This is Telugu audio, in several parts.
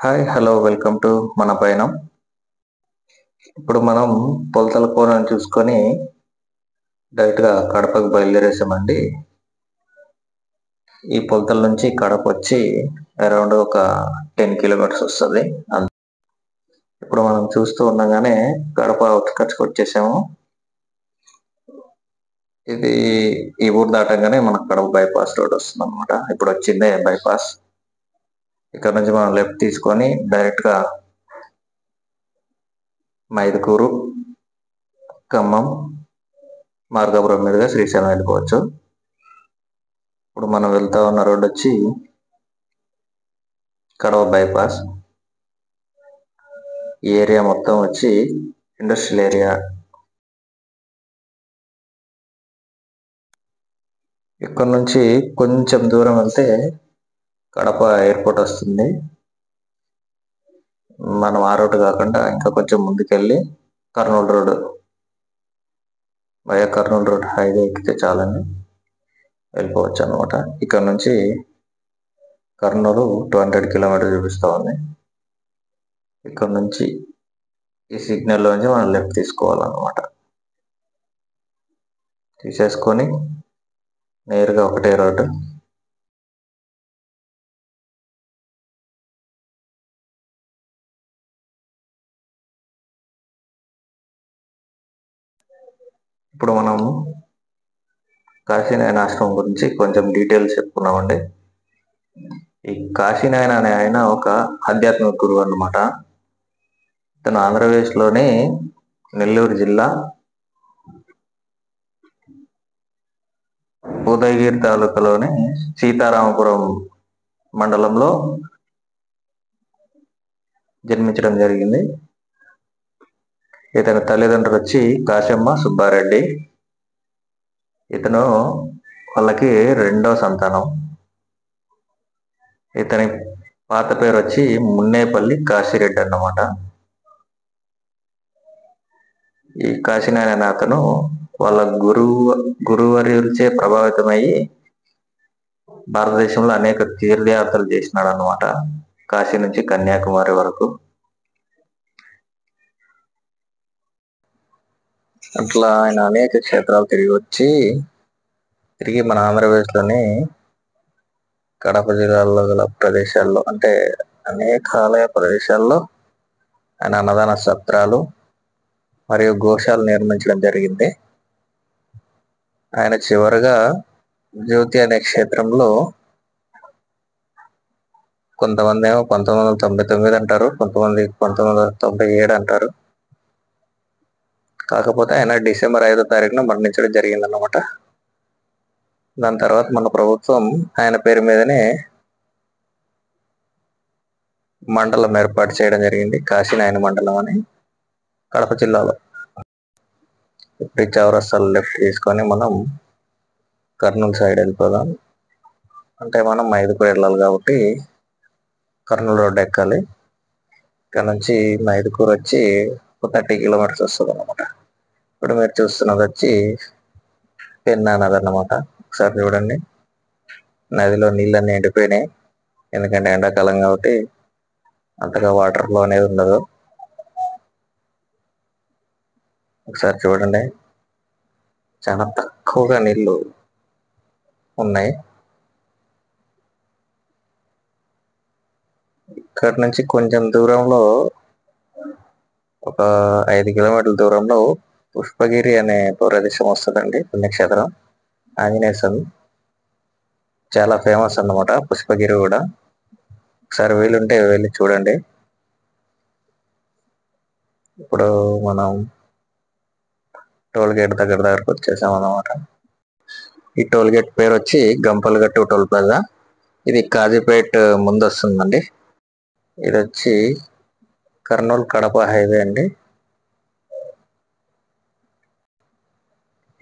హాయ్ హలో వెల్కమ్ టు మన పయనం. ఇప్పుడు మనం పొలతల కోనని చూసుకొని డైరెక్ట్గా కడపకు బయలుదేరేసామండి. ఈ పొలతల నుంచి కడప వచ్చి అరౌండ్ ఒక 10 కిలోమీటర్స్ వస్తుంది. ఇప్పుడు మనం చూస్తూ ఉండగానే కడప అవుట్స్కట్స్కి వచ్చేసాము. ఇది ఈ ఊరు దాటంగానే మనకు కడప బైపాస్ రోడ్ వస్తుంది అనమాట. ఇప్పుడు వచ్చిందే బైపాస్. ఇక్కడ నుంచి మనం లెఫ్ట్ తీసుకొని డైరెక్ట్గా మైదుకూరు, ఖమ్మం, మార్గాపురం మీదుగా శ్రీశైలం వెళ్ళిపోవచ్చు. ఇప్పుడు మనం వెళ్తా ఉన్న రోడ్ వచ్చి కడప బైపాస్. ఈ ఏరియా మొత్తం వచ్చి ఇండస్ట్రియల్ ఏరియా. ఇక్కడ నుంచి కొంచెం దూరం వెళ్తే కడప ఎయిర్పోర్ట్ వస్తుంది. మనం ఆ రోడ్డు కాకుండా ఇంకా కొంచెం ముందుకెళ్ళి Kurnool road Kurnool road highway ఎక్కితే చాలండి, వెళ్ళిపోవచ్చు అనమాట. ఇక్కడ నుంచి కర్నూలు 200 కిలోమీటర్ చూపిస్తా ఉంది. ఇక్కడ నుంచి ఈ సిగ్నల్ నుంచి మనం లెఫ్ట్ తీసుకోవాలన్నమాట. తీసేసుకొని నేరుగా ఒకటే రోడ్డు. ఇప్పుడు మనం కాశీనాయన ఆశ్రమం గురించి కొంచెం డీటెయిల్స్ చెప్పుకున్నామండి. ఈ కాశీనాయన అనే ఆయన ఒక ఆధ్యాత్మిక గురువు అన్నమాట. ఇతను ఆంధ్రప్రదేశ్లోని నెల్లూరు జిల్లా ఉదయగిరి తాలూకాలోని సీతారామపురం మండలంలో జన్మించడం జరిగింది. ఇతని తల్లిదండ్రులు వచ్చి కాశమ్మ, సుబ్బారెడ్డి. ఇతను వాళ్ళకి రెండో సంతానం. ఇతని పాత పేరు వచ్చి మున్నేపల్లి కాశీరెడ్డి అన్నమాట. ఈ కాశీనాయన అతను వాళ్ళ గురువర్యులచే ప్రభావితమయ్యి భారతదేశంలో అనేక తీర్థయాత్రలు చేసినాడు అన్నమాట, కాశీ నుంచి కన్యాకుమారి వరకు. అట్లా ఆయన అనేక క్షేత్రాలు తిరిగి మన ఆంధ్రప్రదేశ్లోని కడప జిల్లాలో గల ప్రదేశాల్లో, అంటే అనేక ఆలయ ప్రదేశాల్లో ఆయన అన్నదాన సత్రాలు మరియు గోశాలు నిర్మించడం జరిగింది. ఆయన చివరగా జ్యోతి అనే క్షేత్రంలో, కొంతమంది ఏమో 1999 అంటారు, కొంతమంది 1997 అంటారు. కాకపోతే ఆయన డిసెంబర్ 5వ తారీఖున మరణించడం జరిగిందన్నమాట. దాని తర్వాత మన ప్రభుత్వం ఆయన పేరు మీదనే మండలం ఏర్పాటు చేయడం జరిగింది, కాశీనాయన మండలం అని, కడప జిల్లాలో. ఇప్పుడు ఈ చౌరస్తాలో లెఫ్ట్ తీసుకొని మనం కర్నూలు సైడ్ వెళ్ళిపోదాం. అంటే మనం మైదుకూరు వెళ్ళాలి కాబట్టి కర్నూలు రోడ్ ఎక్కాలి. ఇక్కడ నుంచి మైదుకూరు వచ్చి 30 కిలోమీటర్స్ వస్తుంది అనమాట. ఇప్పుడు మీరు చూస్తున్నది వచ్చి పెన్నా నది అన్నమాట. ఒకసారి చూడండి, నదిలో నీళ్ళన్నీ ఎండిపోయినాయి, ఎందుకంటే ఎండాకాలం కాబట్టి అంతగా వాటర్ ఫ్లో అనేది ఉండదు. ఒకసారి చూడండి, చాలా తక్కువగా నీళ్ళు ఉన్నాయి. ఇక్కడ నుంచి కొంచెం దూరంలో, ఒక 5 కిలోమీటర్ల దూరంలో పుష్పగిరి అనే ప్రదేశం వస్తుందండి, పుణ్యక్షేత్రం. ఆంజనేయ స్వామి చాలా ఫేమస్ అన్నమాట పుష్పగిరి కూడా. ఒకసారి వీలుంటే వెళ్ళి చూడండి. ఇప్పుడు మనం టోల్ గేట్ దగ్గరకు వచ్చేసాం అన్నమాట. ఈ టోల్ గేట్ పేరు వచ్చి గంపలగట్టు టోల్ ప్లాజా. ఇది కాజీపేట్ ముందు వస్తుందండి. ఇది వచ్చి కర్నూలు కడప హైవే అండి.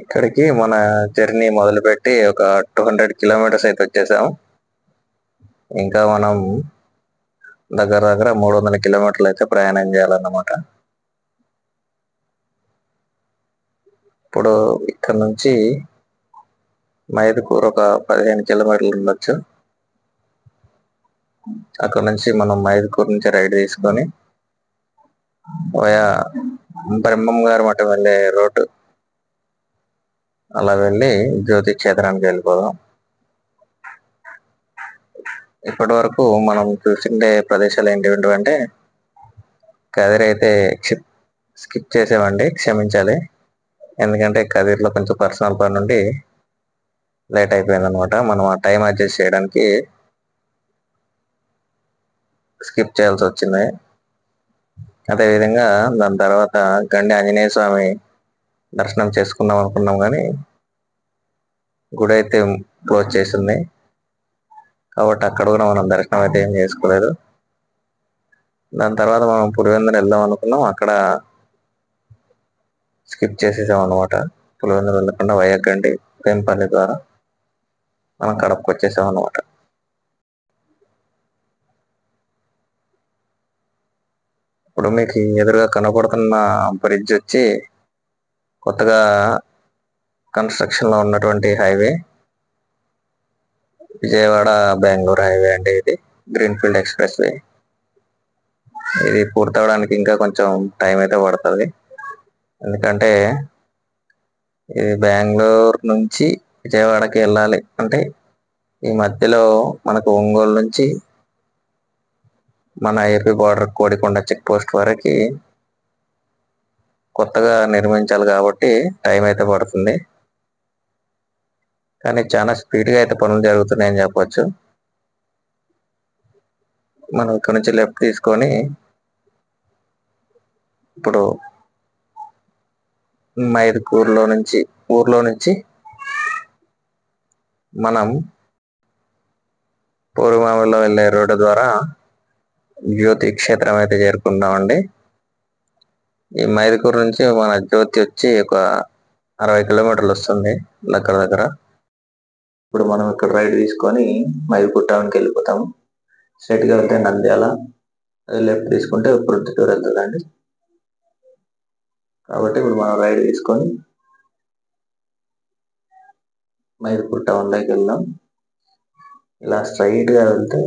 ఇక్కడికి మన జర్నీ మొదలుపెట్టి ఒక 200 కిలోమీటర్స్ అయితే వచ్చేసాము. ఇంకా మనం దగ్గర 300 కిలోమీటర్లు అయితే ప్రయాణం చేయాలన్నమాట. ఇప్పుడు ఇక్కడ నుంచి మైదుకూరు ఒక 15 కిలోమీటర్లు ఉండొచ్చు. అక్కడ నుంచి మనం మైదుకూరు నుంచి రైడ్ తీసుకొని వయా బ్రహ్మం గారి మఠం వెళ్ళే రోడ్డు అలా వెళ్ళి జ్యోతి క్షేత్రానికి వెళ్ళిపోదాం. ఇప్పటి వరకు మనం చూసిండే ప్రదేశాలు ఏంటంటే కదిరి అయితే స్కిప్ చేసామండి, క్షమించాలి. ఎందుకంటే కదిరిలో కొంచెం పర్సనల్ పని నుండి లేట్ అయిపోయింది అనమాట. మనం ఆ టైం అడ్జస్ట్ చేయడానికి స్కిప్ చేయాల్సి వచ్చింది. అదేవిధంగా దాని తర్వాత గండి ఆంజనేయ స్వామి దర్శనం చేసుకుందాం అనుకున్నాం, కానీ గుడి అయితే క్లోజ్ చేసింది కాబట్టి అక్కడ కూడా మనం దర్శనం అయితే ఏం చేసుకోలేదు. దాని తర్వాత మనం పులివెందులు వెళ్దాం అనుకున్నాం, అక్కడ స్కిప్ చేసేసాం అనమాట. పులివెందులు వెళ్ళకుండా వయగ్గండి వేంపల్లి ద్వారా మనం కడపకు వచ్చేసాం అనమాట. ఇప్పుడు మీకు ఎదురుగా కనపడుతున్న బ్రిడ్జ్ వచ్చి కొత్తగా కన్స్ట్రక్షన్ లో ఉన్నటువంటి హైవే, విజయవాడ బెంగళూరు హైవే అండి. ఇది గ్రీన్ఫీల్డ్ ఎక్స్ప్రెస్ వే. ఇది పూర్తవడానికి ఇంకా కొంచెం టైం అయితే పడుతుంది. ఎందుకంటే ఇది బెంగళూరు నుంచి విజయవాడకి వెళ్ళాలి అంటే ఈ మధ్యలో మనకు ఒంగోలు నుంచి మన AP border Kodikonda check post వరకు కొత్తగా నిర్మించాలి కాబట్టి టైం అయితే పడుతుంది. కానీ చాలా స్పీడ్గా అయితే పనులు జరుగుతున్నాయని చెప్పొచ్చు. మనం ఇక్కడ నుంచి లెఫ్ట్ తీసుకొని ఇప్పుడు మైదుకూరులో నుంచి ఊర్లో నుంచి మనం పూర్వమామిలో వెళ్ళే రోడ్డు ద్వారా జ్యోతి క్షేత్రం అయితే చేరుకుందామండి. ఈ మైదుకూరు నుంచి మన జ్యోతి వచ్చి ఒక 60 కిలోమీటర్లు వస్తుంది దగ్గర. ఇప్పుడు మనం ఇక్కడ రైడ్ తీసుకొని మైదుకూరు టౌన్కి వెళ్ళిపోతాము. స్ట్రైట్గా వెళ్తే నంద్యాల, అది లెఫ్ట్ తీసుకుంటే ప్రొద్దుటూరు వెళ్తుందండి. కాబట్టి ఇప్పుడు మనం రైడ్ తీసుకొని మైదుకూరు టౌన్లోకి వెళ్దాం. ఇలా స్ట్రైట్గా వెళ్తే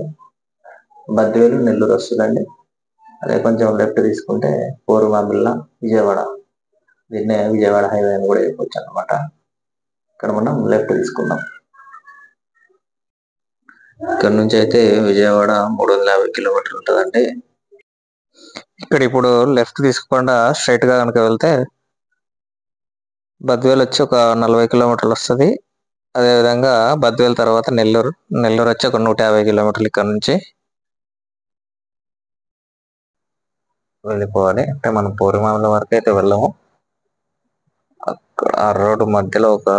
బద్వేలు నెల్లూరు వస్తుందండి. అదే కొంచెం లెఫ్ట్ తీసుకుంటే పూర్వమామిల్ల విజయవాడ, దీన్నే విజయవాడ హైవే అని కూడా చెప్పొచ్చు అనమాట. ఇక్కడ మనం లెఫ్ట్ తీసుకుందాం. ఇక్కడ నుంచి అయితే విజయవాడ 350 కిలోమీటర్లు ఉంటుందండి. ఇక్కడ ఇప్పుడు లెఫ్ట్ తీసుకోకుండా స్ట్రైట్ గా కనుక వెళ్తే బద్వేలు వచ్చి ఒక 40 కిలోమీటర్లు వస్తుంది. అదేవిధంగా బద్వేలు తర్వాత నెల్లూరు వచ్చి ఒక 150 కిలోమీటర్లు ఇక్కడ నుంచి వెళ్ళిపోవాలి. అంటే మనం పూర్వమామిల వరకు అయితే వెళ్ళాము. అక్కడ ఆ రోడ్డు మధ్యలో ఒక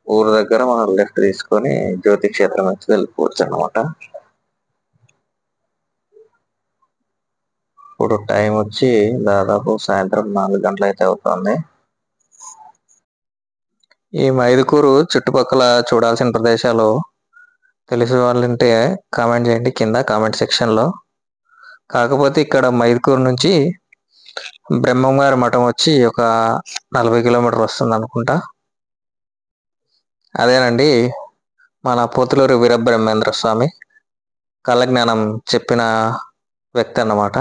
ఊరు దగ్గర మనం లెఫ్ట్ తీసుకొని జ్యోతి క్షేత్రం వచ్చి వెళ్ళిపోవచ్చు అన్నమాట. ఇప్పుడు టైం వచ్చి దాదాపు సాయంత్రం 4 గంటలు అయితే అవుతుంది. ఈ మైదుకూరు చుట్టుపక్కల చూడాల్సిన ప్రదేశాలు తెలిసిన వాళ్ళంటే కామెంట్ చేయండి కింద కామెంట్ సెక్షన్లో. కాకపోతే ఇక్కడ మైదుకూరు నుంచి బ్రహ్మం గారి మఠం వచ్చి ఒక 40 కిలోమీటర్లు వస్తుంది అనుకుంటా. అదేనండి మన పోతులూరు వీరబ్రహ్మేంద్ర స్వామి కాలజ్ఞానం చెప్పిన వ్యక్తి అన్నమాట.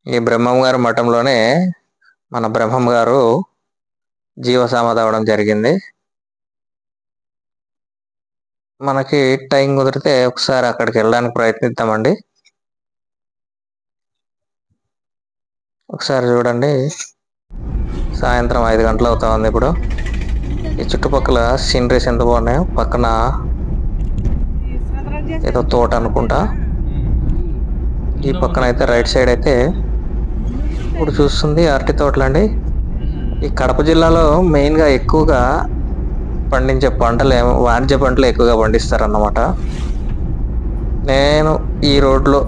ఈ బ్రహ్మం గారి మఠంలోనే మన బ్రహ్మం గారు జీవసమాధి అవడం జరిగింది. మనకి టైం కుదిరితే ఒకసారి అక్కడికి వెళ్ళడానికి ప్రయత్నిద్దామండి. ఒకసారి చూడండి, సాయంత్రం 5 గంటలు అవుతా ఉంది. ఇప్పుడు ఈ చుట్టుపక్కల సీనరీస్ ఎంత బాగున్నాయో. పక్కన ఏదో తోట అనుకుంటా. ఈ పక్కన అయితే రైట్ సైడ్ అయితే ఇప్పుడు చూస్తుంది అరటి తోటలండి. ఈ కడప జిల్లాలో మెయిన్గా ఎక్కువగా పండించే పంటలు వాణిజ్య పంటలు ఎక్కువగా పండిస్తారన్నమాట. నేను ఈ రోడ్లో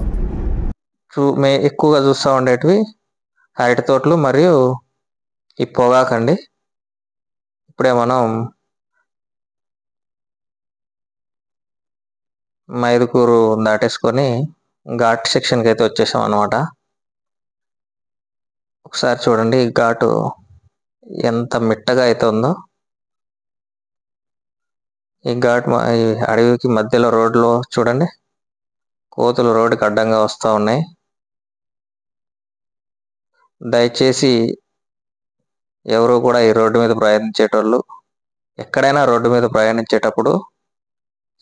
ఎక్కువగా చూస్తూ ఉండేటివి అరటి తోటలు మరియు ఈ పొగాకండి. ఇప్పుడే మనం మైదుకూరు దాటేసుకొని ఘాట్ సెక్షన్కి అయితే వచ్చేసాం అనమాట. ఒకసారి చూడండి ఘాటు ఎంత మిట్టగా అయితే ఉందో. ఈ ఈ అడవికి మధ్యలో రోడ్లో చూడండి, కోతులు రోడ్డుకి అడ్డంగా వస్తూ ఉన్నాయి. దయచేసి ఎవరు కూడా ఈ రోడ్డు మీద ప్రయాణించేటోళ్ళు ఎక్కడైనా రోడ్డు మీద ప్రయాణించేటప్పుడు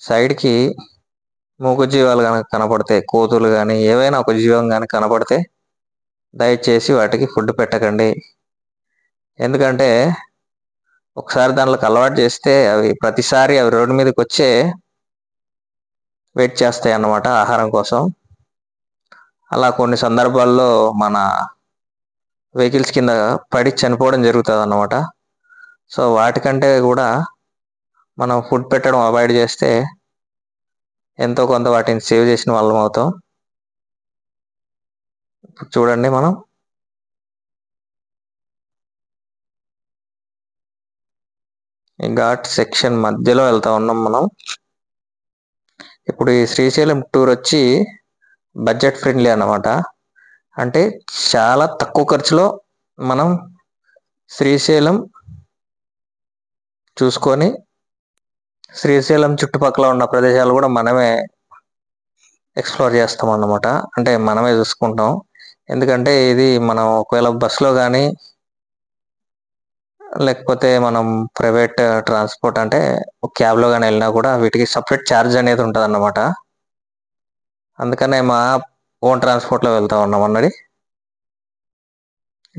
సైడ్కి మూగజీవాలు కనుక కనపడితే, కోతులు కానీ ఏవైనా ఒక జీవం కానీ కనపడితే దయచేసి వాటికి ఫుడ్ పెట్టకండి. ఎందుకంటే ఒకసారి దాంట్లోకి అలవాటు చేస్తే ప్రతిసారి అవి రోడ్డు మీదకి వచ్చే వెయిట్ చేస్తాయి అన్నమాట ఆహారం కోసం. అలా కొన్ని సందర్భాల్లో మన వెహికల్స్ కింద పడి చనిపోవడం జరుగుతుంది అన్నమాట. సో వాటికంటే కూడా మనం ఫుడ్ పెట్టడం అవాయిడ్ చేస్తే ఎంతో కొంత వాటిని సేవ్ చేసిన వాళ్ళం అవుతాం. ఇప్పుడు చూడండి, మనం ఈ ఘాట్ సెక్షన్ మధ్యలో వెళ్తా ఉన్నాం. మనం ఇప్పుడు ఈ శ్రీశైలం టూర్ వచ్చి బడ్జెట్ ఫ్రెండ్లీ అన్నమాట. అంటే చాలా తక్కువ ఖర్చులో మనం శ్రీశైలం చూసుకొని శ్రీశైలం చుట్టుపక్కల ఉన్న ప్రదేశాలు కూడా మనమే ఎక్స్ప్లోర్ చేస్తాం అన్నమాట. అంటే మనమే చూసుకుంటాం. ఎందుకంటే ఇది మనం ఒకవేళ బస్సులో కానీ లేకపోతే మనం ప్రైవేట్ ట్రాన్స్పోర్ట్ అంటే క్యాబ్లో కానీ వెళ్ళినా కూడా వీటికి సపరేట్ ఛార్జ్ అనేది ఉంటుంది అన్నమాట. అందుకనే మా ఓన్ ట్రాన్స్పోర్ట్లో వెళ్తా ఉన్నాం అన్నది.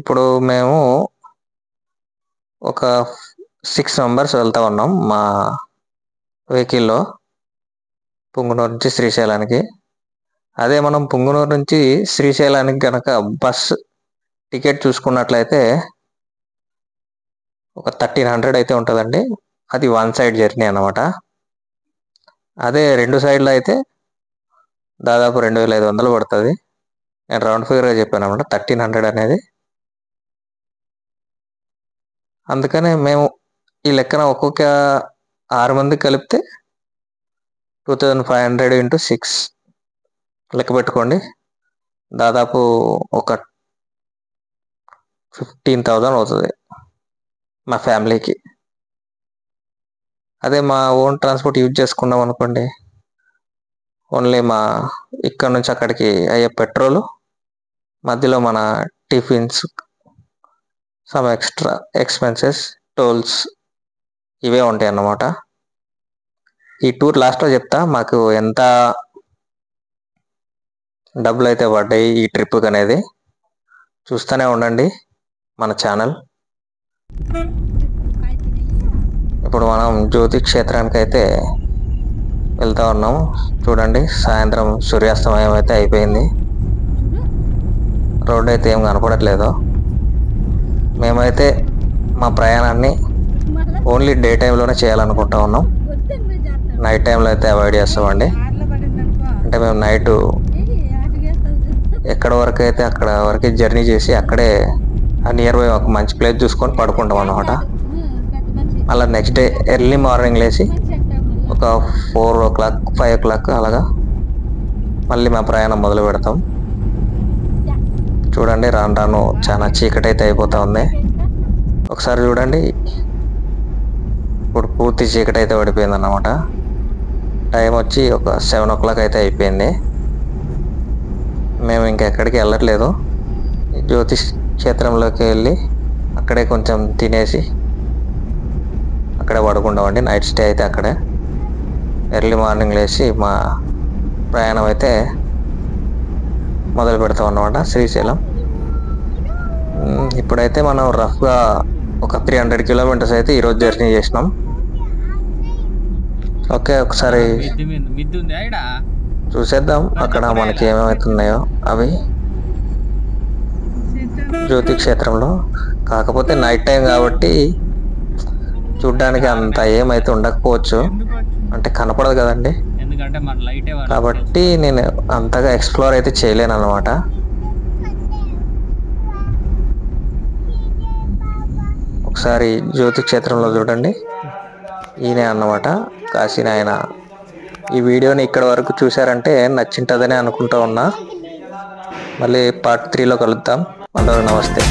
ఇప్పుడు మేము ఒక 6 మెంబర్స్ వెళ్తా ఉన్నాం మా వెహికల్లో పుంగనూరు నుంచి శ్రీశైలానికి. అదే మనం పుంగనూరు నుంచి శ్రీశైలానికి కనుక బస్ టికెట్ చూసుకున్నట్లయితే ఒక 1300 అయితే ఉంటుందండి. అది వన్ సైడ్ జర్నీ అన్నమాట. అదే 2 సైడ్లో అయితే దాదాపు 2500 పడుతుంది. నేను రౌండ్ ఫిగర్గా చెప్పాను అనమాట 1300 అనేది. అందుకనే మేము ఈ లెక్కన ఒక్కొక్క 6 మంది కలిపితే 2500 × 6 లెక్క పెట్టుకోండి. దాదాపు ఒక 15,000 అవుతుంది మా ఫ్యామిలీకి. అదే మా ఓన్ ట్రాన్స్పోర్ట్ యూజ్ చేసుకున్నాం అనుకోండి, ఓన్లీ మా ఇక్కడ నుంచి అక్కడికి అయ్యే పెట్రోలు, మధ్యలో మన tiffins, some extra expenses, tolls ఇవే ఉంటాయి అన్నమాట. ఈ టూర్ లాస్ట్లో చెప్తా మాకు ఎంత డబ్బులు అయితే పడ్డాయి ఈ ట్రిప్కి అనేది. చూస్తూనే ఉండండి మన ఛానల్. ఇప్పుడు మనం జ్యోతి క్షేత్రానికి అయితే వెళ్తా ఉన్నాం. చూడండి, సాయంత్రం సూర్యాస్తమయం అయితే అయిపోయింది. రోడ్డు అయితే ఏం కనపడట్లేదు. మేమైతే మా ప్రయాణాన్ని ఓన్లీ డే టైంలోనే చేయాలనుకుంటా ఉన్నాం. నైట్ టైంలో అయితే అవాయిడ్ చేస్తామండి. అంటే మేము నైటు ఎక్కడ వరకు అయితే అక్కడ వరకు జర్నీ చేసి అక్కడే నియర్ బై ఒక మంచి ప్లేస్ చూసుకొని పడుకుంటాం అన్నమాట. అలా నెక్స్ట్ డే ఎర్లీ మార్నింగ్ లేచి ఒక 4 o'clock 5 o'clock అలాగా మళ్ళీ మా ప్రయాణం మొదలు పెడతాం. చూడండి, రాను రాను చాలా చీకటి అయితే అయిపోతూ ఉంది. ఒకసారి చూడండి, ఇప్పుడు పూర్తి చీకటి అయితే పడిపోయింది అన్నమాట. టైం వచ్చి ఒక 7 o'clock అయితే అయిపోయింది. మేము ఇంకెక్కడికి వెళ్ళట్లేదు. జ్యోతిష్ క్షేత్రంలోకి వెళ్ళి అక్కడే కొంచెం తినేసి అక్కడే పడుకుంటామండి. నైట్ స్టే అయితే అక్కడే. ఎర్లీ మార్నింగ్ లేచి మా ప్రయాణం అయితే మొదలు పెడతాం అన్నమాట శ్రీశైలం. ఇప్పుడైతే మనం రఫ్గా ఒక 300 kilometers అయితే ఈరోజు జర్నీ చేసినాం. ఓకే, ఒకసారి చూసేద్దాం అక్కడ మనకి ఏమేమవుతున్నాయో అవి జ్యోతి క్షేత్రంలో. కాకపోతే నైట్ టైం కాబట్టి చూడ్డానికి అంత ఏమైతే ఉండకపోవచ్చు, అంటే కనపడదు కదండి. కాబట్టి నేను అంతగా ఎక్స్ప్లోర్ అయితే చేయలేను అన్నమాట. ఒకసారి జ్యోతి క్షేత్రంలో చూడండి, ఈయనే అన్నమాట కాశీ నాయన. ఈ వీడియోని ఇక్కడ వరకు చూసారంటే నచ్చింటుందని అనుకుంటా ఉన్నా. మళ్ళీ పార్ట్ 3లో కలుద్దాం. అందరూ నమస్తే.